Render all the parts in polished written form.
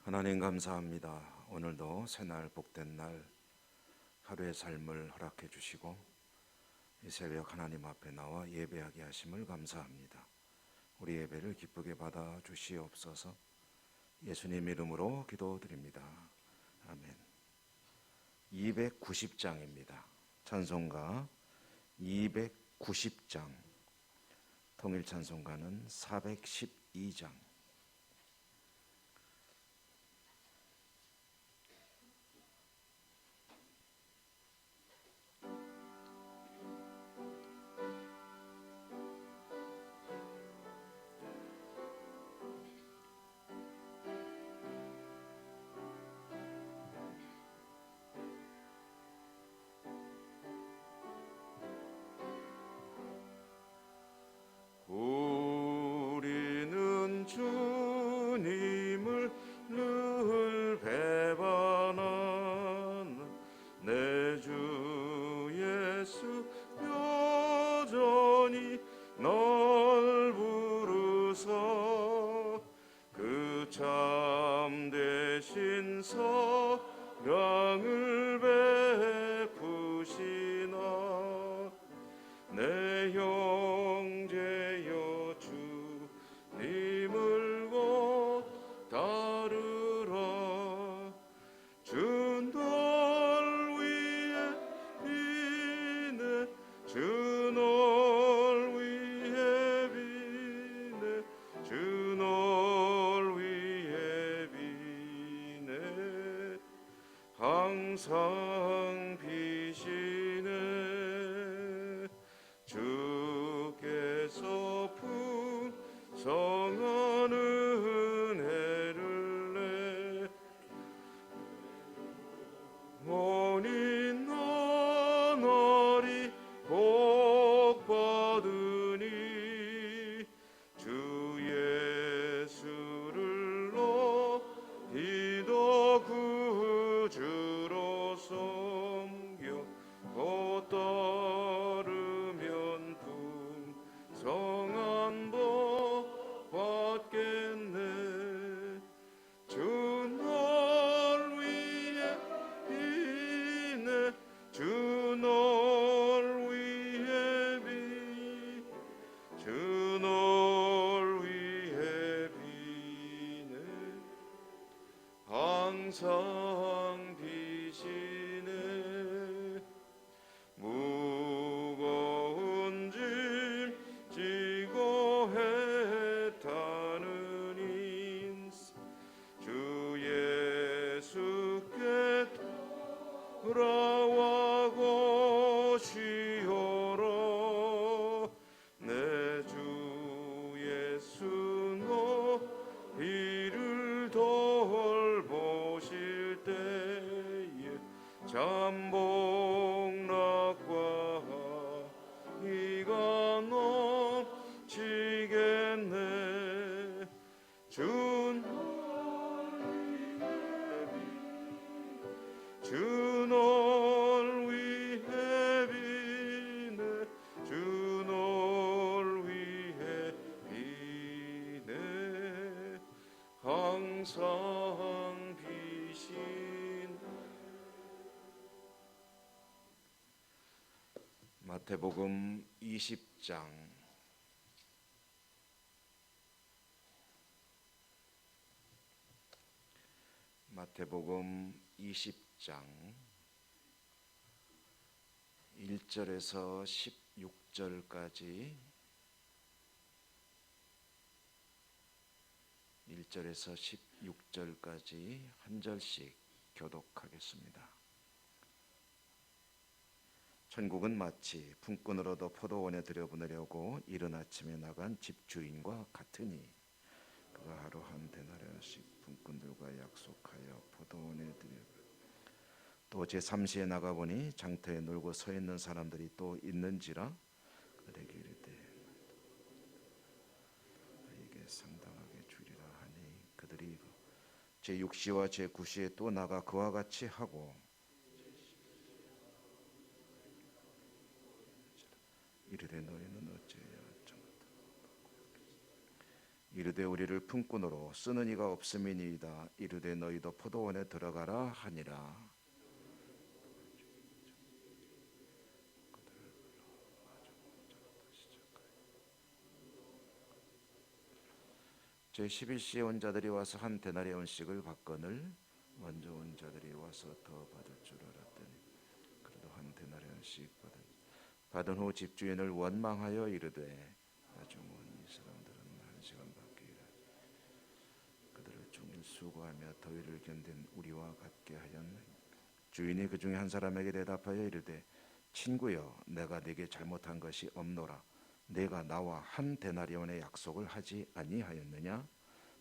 하나님 감사합니다. 오늘도 새날 복된 날 하루의 삶을 허락해 주시고 이 새벽 하나님 앞에 나와 예배하게 하심을 감사합니다. 우리 예배를 기쁘게 받아 주시옵소서. 예수님 이름으로 기도드립니다. 아멘. 290장입니다. 찬송가 290장, 통일 찬송가는 412장. 주님을 늘 배반한 내 주 예수 여전히 널 부르사 그 참되신 사랑을 베푸시나 내 형제여 주님을 따르라. 주 널 위해 비네 주 널 위해 비네 주 널 위해 비네 항상 비시네 주께서 풍성한 은혜를 내 오니 너널이 복받으니 주 예수를 너희도 구주로 섬겨 곧 따르면 풍성한 복 받겠네. 주 널 위해 비네 주 널 위해 비 주 널 위해 비네 항상 비시네. 무거운 짐 지고 해타는 인생 주 예수께 돌아와고 쉬어라. 내 주 예수 너희를 돌보실 때에 잠복락과 이가 넘치겠네. 주 널 위해 비네 주 널 위해 비네 항상 비신. 마태복음 20장 마태복음 20장 1절에서 16절까지 1절에서 16절까지 한 절씩 교독하겠습니다. 천국은 마치 품꾼으로도 포도원에 들여보내려고 이른 아침에 나간 집주인과 같으니 그가 하루 한 데나리온씩 품꾼들과 약속하여 포도원에 들여 또 제3시에 나가보니 장터에 놀고 서 있는 사람들이 또 있는지라 그들에게 이르되 너희에게 상당하게 주리라 하니 그들이 제6시와 제9시에 또 나가 그와 같이 하고 이르되 너희는 어찌하여 이르되 우리를 품꾼으로 쓰는 이가 없음이니이다. 이르되 너희도 포도원에 들어가라 하니라. 제11시에 온 자들이 와서 한 데나리온씩을 받거늘 먼저 온 자들이 와서 더 받을 줄 알았더니 그래도 한 데나리온씩 받은 후 집주인을 원망하여 이르되 나중은 이 사람들은 한 시간밖에 일하지 그들을 종일 수고하며 더위를 견딘 우리와 같게 하였네. 주인이 그 중에 한 사람에게 대답하여 이르되 친구여 내가 네게 잘못한 것이 없노라. 내가 나와 한 데나리온의 약속을 하지 아니하였느냐?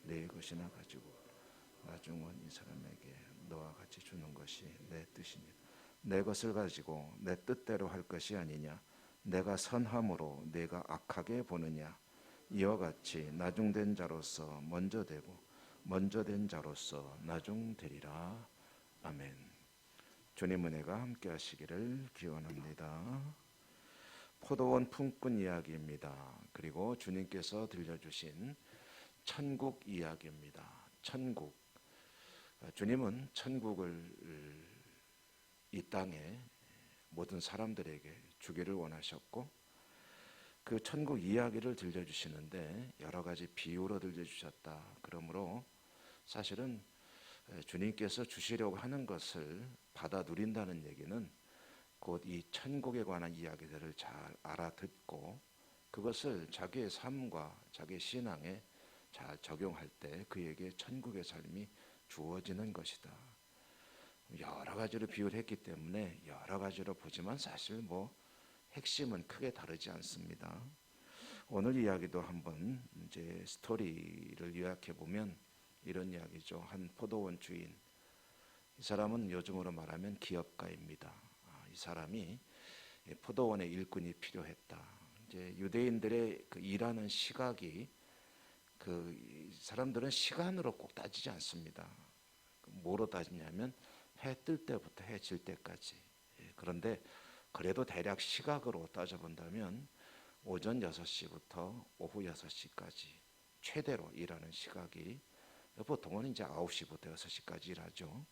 내 것이나 가지고 나중은 이 사람에게 너와 같이 주는 것이 내 뜻이니라. 내 것을 가지고 내 뜻대로 할 것이 아니냐? 내가 선함으로 내가 악하게 보느냐? 이와 같이 나중된 자로서 먼저 되고 먼저 된 자로서 나중되리라. 아멘. 주님 은혜가 함께 하시기를 기원합니다. 포도원 품꾼 이야기입니다. 그리고 주님께서 들려주신 천국 이야기입니다. 천국. 주님은 천국을 이 땅에 모든 사람들에게 주기를 원하셨고 그 천국 이야기를 들려주시는데 여러 가지 비유로 들려주셨다. 그러므로 사실은 주님께서 주시려고 하는 것을 받아 누린다는 얘기는 곧 이 천국에 관한 이야기들을 잘 알아듣고 그것을 자기의 삶과 자기의 신앙에 잘 적용할 때 그에게 천국의 삶이 주어지는 것이다. 여러 가지로 비유를 했기 때문에 여러 가지로 보지만 사실 핵심은 크게 다르지 않습니다. 오늘 이야기도 한번 이제 스토리를 요약해 보면 이런 이야기죠. 한 포도원 주인, 이 사람은 요즘으로 말하면 기업가입니다. 이 사람이 포도원의 일꾼이 필요했다. 이제 유대인들의 그 일하는 시각이 그 사람들은 시간으로 꼭 따지지 않습니다. 뭐로 따지냐면 해 뜰 때부터 해 질 때까지. 그런데 그래도 대략 시각으로 따져본다면 오전 6시부터 오후 6시까지 최대로 일하는 시각이 보통은 이제 9시부터 6시까지 일하죠.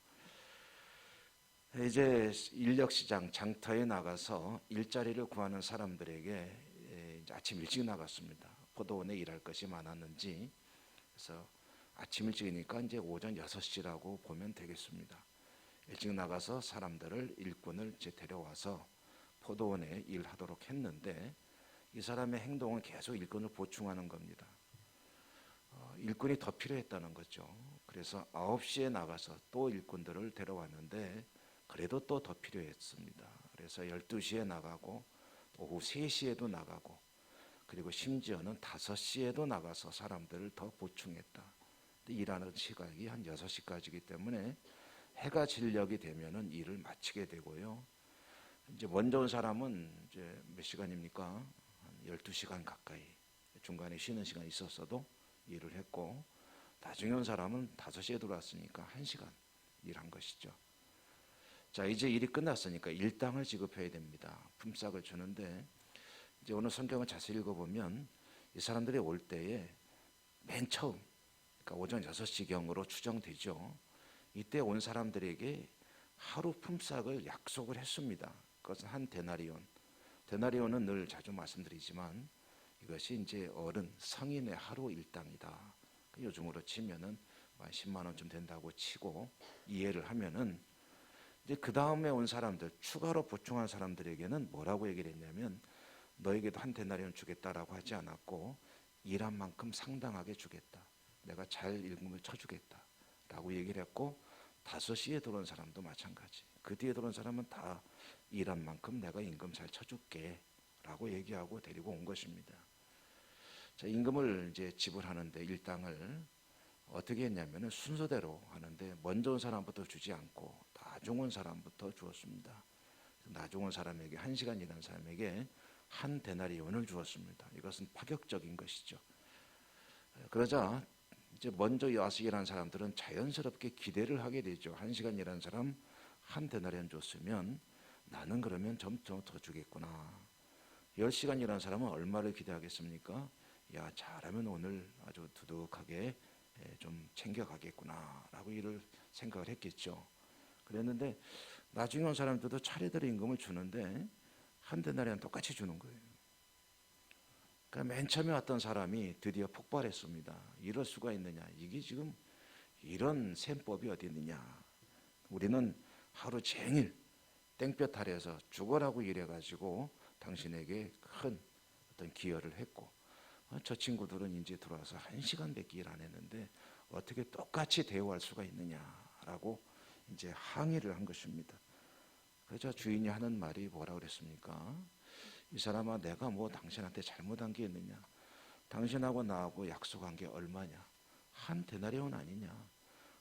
이제 인력시장 장터에 나가서 일자리를 구하는 사람들에게 이제 아침 일찍 나갔습니다. 포도원에 일할 것이 많았는지 그래서 아침 일찍이니까 이제 오전 6시라고 보면 되겠습니다. 일찍 나가서 사람들을 일꾼을 이제 데려와서 포도원에 일하도록 했는데 이 사람의 행동은 계속 일꾼을 보충하는 겁니다. 일꾼이 더 필요했다는 거죠. 그래서 9시에 나가서 또 일꾼들을 데려왔는데 그래도 또 더 필요했습니다. 그래서 12시에 나가고 오후 3시에도 나가고 그리고 심지어는 5시에도 나가서 사람들을 더 보충했다. 일하는 시각이 한 6시까지이기 때문에 해가 진력이 되면은 일을 마치게 되고요. 이제 먼저 온 사람은 이제 몇 시간입니까? 한 12시간 가까이 중간에 쉬는 시간이 있었어도 일을 했고 나중에 온 사람은 5시에 들어왔으니까 1시간 일한 것이죠. 자, 이제 일이 끝났으니까 일당을 지급해야 됩니다. 품삯을 주는데 이제 오늘 성경을 자세히 읽어보면 이 사람들이 올 때에 맨 처음 그러니까 오전 6시경으로 추정되죠. 이때 온 사람들에게 하루 품삯을 약속을 했습니다. 그것은 한 데나리온. 데나리온은 늘 자주 말씀드리지만 이것이 이제 어른 성인의 하루 일당이다. 요즘으로 치면은 10만 원쯤 된다고 치고 이해를 하면은 이제 그 다음에 온 사람들 추가로 보충한 사람들에게는 뭐라고 얘기를 했냐면 너에게도 한 데나리온 주겠다라고 하지 않았고 일한 만큼 상당하게 주겠다. 내가 잘 임금을 쳐주겠다라고 얘기를 했고 5시에 들어온 사람도 마찬가지. 그 뒤에 들어온 사람은 다 일한 만큼 내가 임금 잘 쳐줄게라고 얘기하고 데리고 온 것입니다. 자, 임금을 이제 지불하는데 일당을 어떻게 했냐면은 순서대로 하는데 먼저 온 사람부터 주지 않고 나중 온 사람부터 주었습니다. 나중 온 사람에게 1시간 일한 사람에게 한 데나리온을 주었습니다. 이것은 파격적인 것이죠. 그러자 이제 먼저 와서 일한 사람들은 자연스럽게 기대를 하게 되죠. 1시간 일한 사람 한 데나리온 줬으면 나는 그러면 좀 더 주겠구나. 10시간 일한 사람은 얼마를 기대하겠습니까? 야, 잘하면 오늘 아주 두둑하게 좀 챙겨가겠구나라고 이를 생각을 했겠죠. 그랬는데 나중에 온 사람들도 차례대로 임금을 주는데 한 데나리온 똑같이 주는 거예요. 그러니까 맨 처음에 왔던 사람이 드디어 폭발했습니다. 이럴 수가 있느냐? 이게 지금 이런 셈법이 어디 있느냐? 우리는 하루 종일 땡볕 아래에서 죽어라고 일해가지고 당신에게 큰 어떤 기여를 했고, 저 친구들은 이제 들어와서 1시간밖에 일 안 했는데 어떻게 똑같이 대우할 수가 있느냐라고 이제 항의를 한 것입니다. 그래서 주인이 하는 말이 뭐라 그랬습니까? 이 사람아, 내가 뭐 당신한테 잘못한 게 있느냐? 당신하고 나하고 약속한 게 얼마냐? 한 데나리온 아니냐?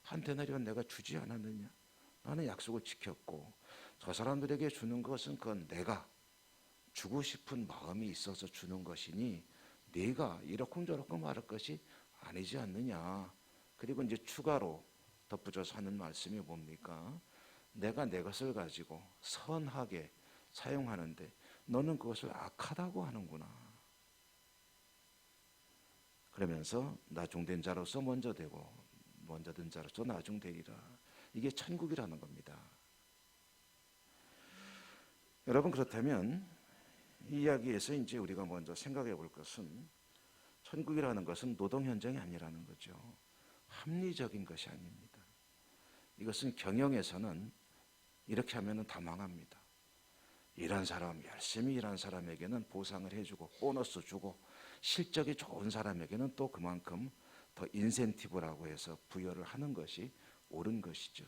한 데나리온 내가 주지 않았느냐? 나는 약속을 지켰고, 저 사람들에게 주는 것은 그건 내가 주고 싶은 마음이 있어서 주는 것이니 네가 이러쿵저러쿵 말할 것이 아니지 않느냐. 그리고 이제 추가로 덧붙여서 하는 말씀이 뭡니까? 내가 내 것을 가지고 선하게 사용하는데 너는 그것을 악하다고 하는구나. 그러면서 나중된 자로서 먼저 되고 먼저 든 자로서 나중되리라. 이게 천국이라는 겁니다. 여러분, 그렇다면 이 이야기에서 이제 우리가 먼저 생각해 볼 것은 천국이라는 것은 노동 현장이 아니라는 거죠. 합리적인 것이 아닙니다. 이것은 경영에서는 이렇게 하면은 다 망합니다. 일한 사람, 열심히 일한 사람에게는 보상을 해주고 보너스 주고 실적이 좋은 사람에게는 또 그만큼 더 인센티브라고 해서 부여를 하는 것이 옳은 것이죠.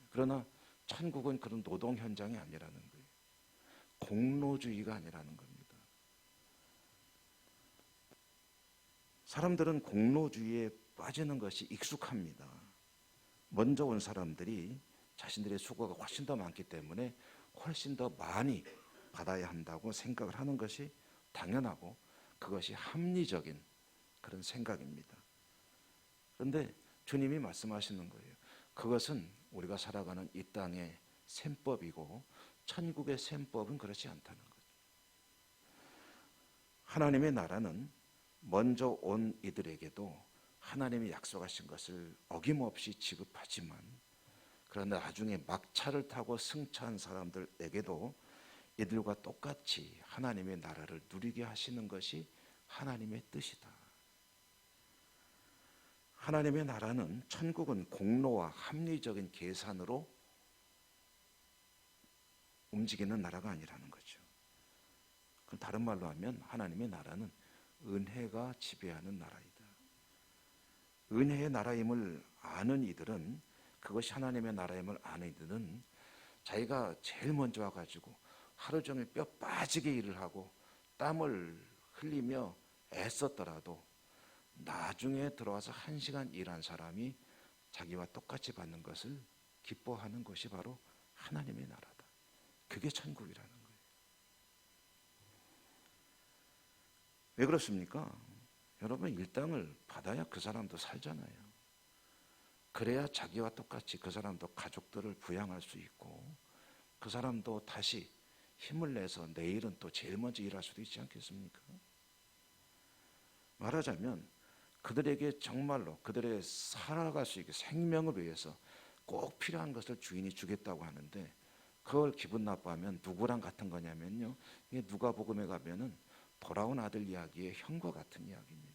그러나 천국은 그런 노동 현장이 아니라는 거예요. 공로주의가 아니라는 겁니다. 사람들은 공로주의에 빠지는 것이 익숙합니다. 먼저 온 사람들이 자신들의 수고가 훨씬 더 많기 때문에 훨씬 더 많이 받아야 한다고 생각을 하는 것이 당연하고 그것이 합리적인 그런 생각입니다. 그런데 주님이 말씀하시는 거예요. 그것은 우리가 살아가는 이 땅의 셈법이고 천국의 셈법은 그렇지 않다는 거죠. 하나님의 나라는 먼저 온 이들에게도 하나님이 약속하신 것을 어김없이 지급하지만 그런데 나중에 막차를 타고 승차한 사람들에게도 이들과 똑같이 하나님의 나라를 누리게 하시는 것이 하나님의 뜻이다. 하나님의 나라는 천국은 공로와 합리적인 계산으로 움직이는 나라가 아니라는 거죠. 그럼 다른 말로 하면 하나님의 나라는 은혜가 지배하는 나라이다. 은혜의 나라임을 아는 이들은 그것이 하나님의 나라임을 아는 이들은 자기가 제일 먼저 와가지고 하루 종일 뼈 빠지게 일을 하고 땀을 흘리며 애썼더라도 나중에 들어와서 1시간 일한 사람이 자기와 똑같이 받는 것을 기뻐하는 것이 바로 하나님의 나라다. 그게 천국이라는 거예요. 왜 그렇습니까? 여러분, 일당을 받아야 그 사람도 살잖아요. 그래야 자기와 똑같이 그 사람도 가족들을 부양할 수 있고 그 사람도 다시 힘을 내서 내일은 또 제일 먼저 일할 수도 있지 않겠습니까? 말하자면 그들에게 정말로 그들의 살아갈 수 있게 생명을 위해서 꼭 필요한 것을 주인이 주겠다고 하는데 그걸 기분 나빠하면 누구랑 같은 거냐면요, 이게 누가복음에 가면은 돌아온 아들 이야기의 형과 같은 이야기입니다.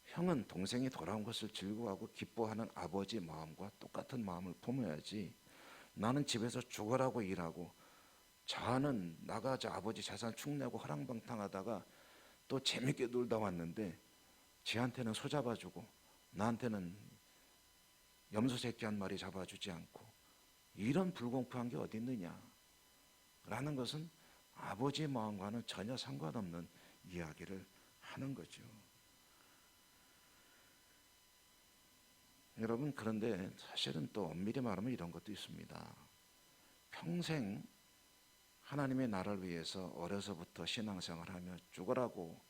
형은 동생이 돌아온 것을 즐거워하고 기뻐하는 아버지 마음과 똑같은 마음을 품어야지, 나는 집에서 죽어라고 일하고 자는 나가자 아버지 재산 축내고 허랑방탕하다가 또 재밌게 놀다 왔는데 지한테는 소 잡아주고 나한테는 염소 새끼 한 마리 잡아주지 않고 이런 불공평한 게 어디 있느냐 라는 것은 아버지의 마음과는 전혀 상관없는 이야기를 하는 거죠. 여러분, 그런데 사실은 또 엄밀히 말하면 이런 것도 있습니다. 평생 하나님의 나라를 위해서 어려서부터 신앙생활하며 죽으라고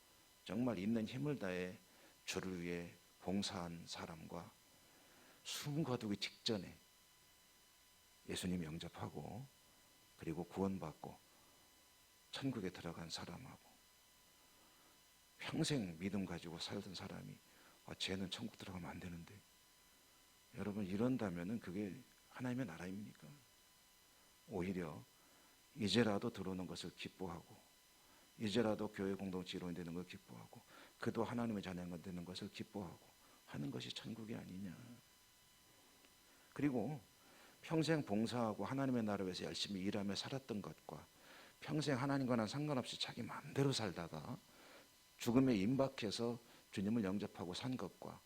정말 있는 힘을 다해 주를 위해 봉사한 사람과 숨 거두기 직전에 예수님 영접하고 그리고 구원받고 천국에 들어간 사람하고 평생 믿음 가지고 살던 사람이 쟤는 천국 들어가면 안 되는데, 여러분 이런다면은 그게 하나님의 나라입니까? 오히려 이제라도 들어오는 것을 기뻐하고, 이제라도 교회 공동체 이론이 되는 걸 기뻐하고, 그도 하나님의 자녀가 되는 것을 기뻐하고 하는 것이 천국이 아니냐. 그리고 평생 봉사하고 하나님의 나라를 위해서 열심히 일하며 살았던 것과 평생 하나님과는 상관없이 자기 마음대로 살다가 죽음에 임박해서 주님을 영접하고 산 것과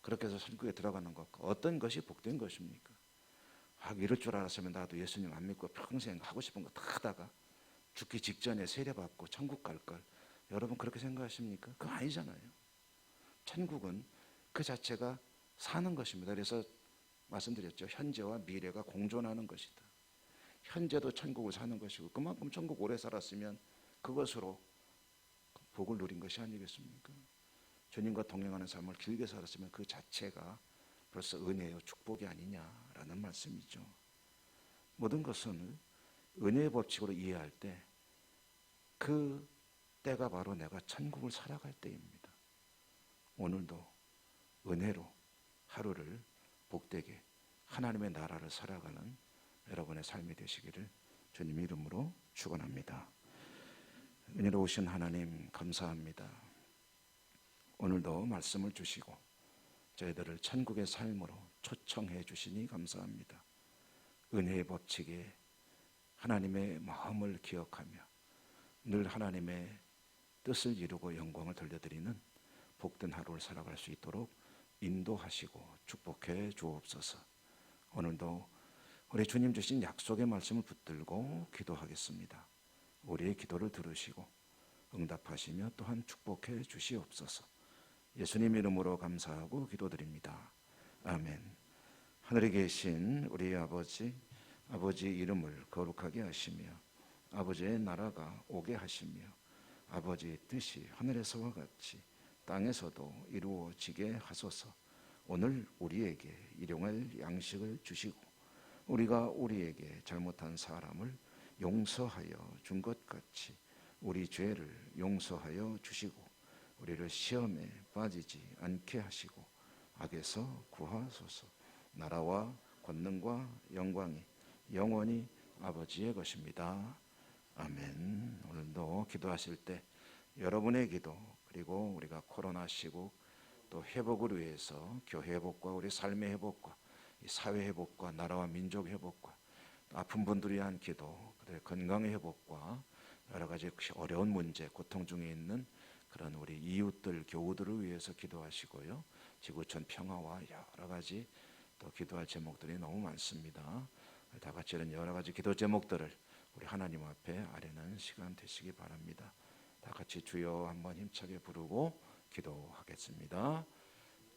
그렇게 해서 천국에 들어가는 것과 어떤 것이 복된 것입니까? 이럴 줄 알았으면 나도 예수님 안 믿고 평생 하고 싶은 거 다 하다가 죽기 직전에 세례받고 천국 갈 걸. 여러분 그렇게 생각하십니까? 그거 아니잖아요. 천국은 그 자체가 사는 것입니다. 그래서 말씀드렸죠. 현재와 미래가 공존하는 것이다. 현재도 천국을 사는 것이고 그만큼 천국 오래 살았으면 그것으로 복을 누린 것이 아니겠습니까? 주님과 동행하는 삶을 길게 살았으면 그 자체가 벌써 은혜요 축복이 아니냐라는 말씀이죠. 모든 것은 은혜의 법칙으로 이해할 때 그 때가 바로 내가 천국을 살아갈 때입니다. 오늘도 은혜로 하루를 복되게 하나님의 나라를 살아가는 여러분의 삶이 되시기를 주님 이름으로 축원합니다. 은혜로우신 하나님 감사합니다. 오늘도 말씀을 주시고 저희들을 천국의 삶으로 초청해 주시니 감사합니다. 은혜의 법칙에 하나님의 마음을 기억하며 늘 하나님의 뜻을 이루고 영광을 돌려드리는 복된 하루를 살아갈 수 있도록 인도하시고 축복해 주옵소서. 오늘도 우리 주님 주신 약속의 말씀을 붙들고 기도하겠습니다. 우리의 기도를 들으시고 응답하시며 또한 축복해 주시옵소서. 예수님 이름으로 감사하고 기도드립니다. 아멘. 하늘에 계신 우리 아버지 이름을 거룩하게 하시며 아버지의 나라가 오게 하시며 아버지의 뜻이 하늘에서와 같이 땅에서도 이루어지게 하소서. 오늘 우리에게 일용할 양식을 주시고 우리가 우리에게 잘못한 사람을 용서하여 준 것 같이 우리 죄를 용서하여 주시고 우리를 시험에 빠지지 않게 하시고 악에서 구하소서. 나라와 권능과 영광이 영원히 아버지의 것입니다. 아멘. 오늘도 기도하실 때 여러분의 기도 그리고 우리가 코로나 시국 또 회복을 위해서 교회 회복과 우리 삶의 회복과 사회 회복과 나라와 민족 회복과 아픈 분들을 위한 기도, 그들의 건강의 회복과 여러 가지 어려운 문제, 고통 중에 있는 그런 우리 이웃들, 교우들을 위해서 기도하시고요. 지구촌 평화와 여러 가지 또 기도할 제목들이 너무 많습니다. 다 같이 이런 여러 가지 기도 제목들을 우리 하나님 앞에 아뢰는 시간 되시기 바랍니다. 다 같이 주여 한번 힘차게 부르고 기도하겠습니다.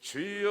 주여